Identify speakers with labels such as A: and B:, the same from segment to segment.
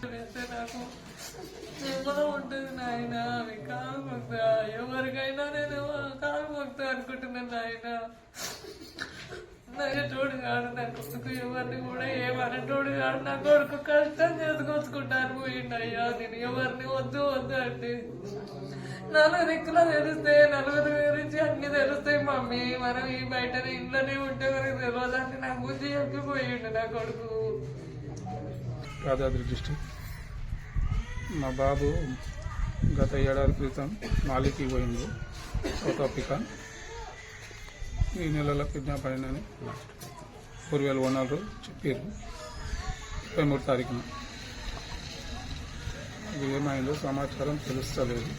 A: నాకు ఏమో ఉంటుంది నాయన, అవి కాలు మొక్తా, ఎవరికైనా నేను కాలు మొక్తా అనుకుంటున్నాను నాయన. తోడు కాడు నా కొడుకు, ఎవరిని కూడా ఏమనేటోడు కాడు. నా కొడుకు కష్టం చేసుకొచ్చుకుంటాను పోయిండు అయ్యా. నేను ఎవరిని వద్దు వద్దు అంటే నలుగురు దిక్కులో తెలుస్తాయి, నలుగురు గురించి అన్ని తెలుస్తాయి మమ్మీ. మనం ఈ బయట ఇంట్లోనే ఉంటే మనకు తెలియదంటే నా బుద్ధి చెప్పిపోయిండు నా కొడుకు.
B: యాదాద్రి డిస్ట్రిక్ట్. మా బాబు గత ఏడాది క్రితం మాలికి పోయింది, సౌత్ ఆఫ్రికా. ఈ నెలలో కిడ్నాప్ అయినని పూర్వేల ఓనర్లు చెప్పారు 23 తారీఖున. ఇది ఏమైందో సమాచారం తెలుస్తలేదు.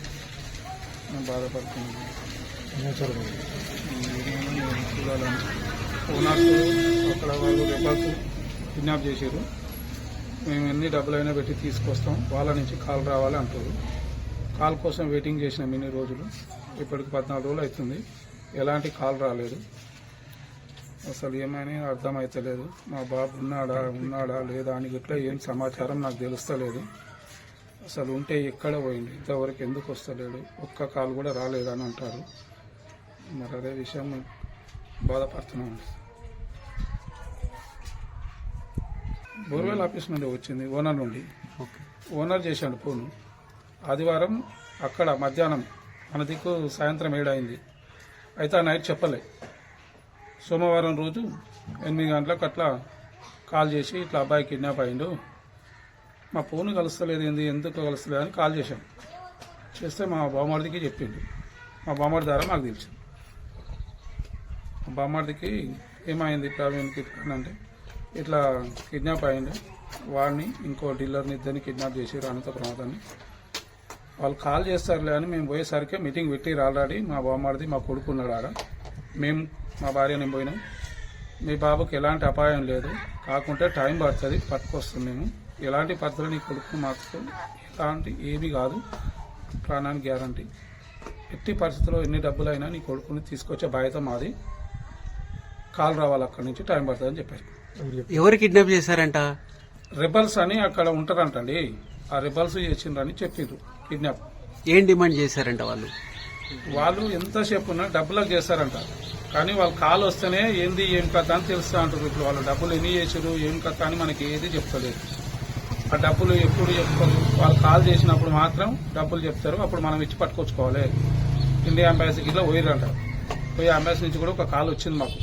B: నేను బాధపడుతున్నాను. చూడాలని ఓనర్స్ అక్కడ వాళ్ళు రెబల్స్ కిడ్నాప్ చేశారు. మేము ఎన్ని డబ్బులైనా పెట్టి తీసుకొస్తాం, వాళ్ళ నుంచి కాల్ రావాలి అంటారు. కాల్ కోసం వెయిటింగ్ చేసినాం ఇన్ని రోజులు. ఇప్పటికి 14 రోజులు అవుతుంది, ఎలాంటి కాల్ రాలేదు. అసలు ఏమైనా అర్థమవుతలేదు. మా బాబు ఉన్నాడా లేదా అని ఇట్లా ఏం సమాచారం నాకు తెలుస్తలేదు. అసలు ఉంటే ఎక్కడ పోయింది, ఇంతవరకు ఎందుకు వస్తలేడు, ఒక్క కాల్ కూడా రాలేదని అంటారు. మరి అదే విషయం బాధపడుతున్నాం. బోర్వెల్ ఆఫీస్ నుండి వచ్చింది, ఓనర్ నుండి. ఓనర్ చేశాడు ఫోను. ఆదివారం అక్కడ మధ్యాహ్నం, మన దిక్కు సాయంత్రం 7 అయింది. అయితే ఆ నైట్ చెప్పలే. సోమవారం రోజు 8 గంటలకు అట్లా కాల్ చేసి ఇట్లా అబ్బాయి కిడ్నాప్ అయిండు, మా ఫోన్ కలుస్తలేదు, ఎందుకు కలుస్తలేదు అని కాల్ చేశాం. చేస్తే మా బామ్మడికి చెప్పిండు. మా బామ్మడి ద్వారా మాకు తెలిసింది. మా బామ్మడికి ఏమైంది ప్రవీణ్కి అంటే ఇట్లా కిడ్నాప్ అయిండు, వాడిని ఇంకో డీలర్ని ఇద్దరిని కిడ్నాప్ చేసారు అనంతపురం. వాళ్ళు కాల్ చేస్తారులే అని మేము పోయేసరికి మీటింగ్ పెట్టిరు ఆల్రెడీ. మా బామ్మడిది మా కొడుకున్నాడు ఆడ. మేము మా భార్య నేను పోయినాం. మీ బాబుకి ఎలాంటి అపాయం లేదు, కాకుంటే టైం పడుతుంది, పట్టుకొస్తాం మేము. ఎలాంటి పరిస్థితులు నీ కొడుకు మాకు ఎలాంటి ఏమీ కాదు, ప్రాణానికి గ్యారంటీ. ఎట్టి పరిస్థితుల్లో ఎన్ని డబ్బులైనా నీ కొడుకుని తీసుకొచ్చే బాధ్యత మాది. కాల్ రావాలి అక్కడి నుంచి, టైం పడుతుంది అని చెప్పారు.
C: ఎవరు కిడ్నాప్ చేశారంట?
B: రెబల్స్ అని అక్కడ ఉంటారంటండి. ఆ రెబల్స్ చేసిండ్రని చెప్పిండ్రు కిడ్నాప్.
C: ఏం డిమాండ్ చేశారంట వాళ్ళు?
B: వాళ్ళు ఎంతసేపు ఉన్నా డబ్బులకు చేస్తారంట, కానీ వాళ్ళు కాల్ వస్తేనే ఏంది ఏం కథ అని తెలుస్తా అంటారు. ఇప్పుడు వాళ్ళు డబ్బులు ఎన్ని చేసారు ఏం కథ అని మనకి ఏది చెప్తలేదు. ఆ డబ్బులు ఎప్పుడు చెప్తారు, వాళ్ళు కాల్ చేసినప్పుడు మాత్రం డబ్బులు చెప్తారు, అప్పుడు మనం ఇచ్చి పట్టుకొచ్చుకోవాలి. ఇండియా అంబాసీకి ఇట్లా పోయిరంట. పోయి అంబాసీ నుంచి కూడా ఒక కాల్ వచ్చింది మాకు.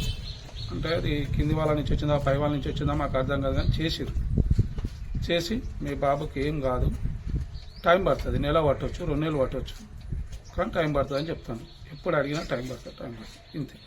B: అంటే అది కింది వాళ్ళ నుంచి వచ్చిందా పై వాళ్ళ నుంచి వచ్చిందా మాకు అర్థం కాదు, కానీ చేసిరు. చేసి మీ బాబుకి ఏం కాదు, టైం పడుతుంది, నెల పట్టవచ్చు 2 నెలలు పట్టవచ్చు, కానీ టైం పడుతుంది అని చెప్తాను. ఎప్పుడు అడిగినా టైం పడుతుంది ఇంతే.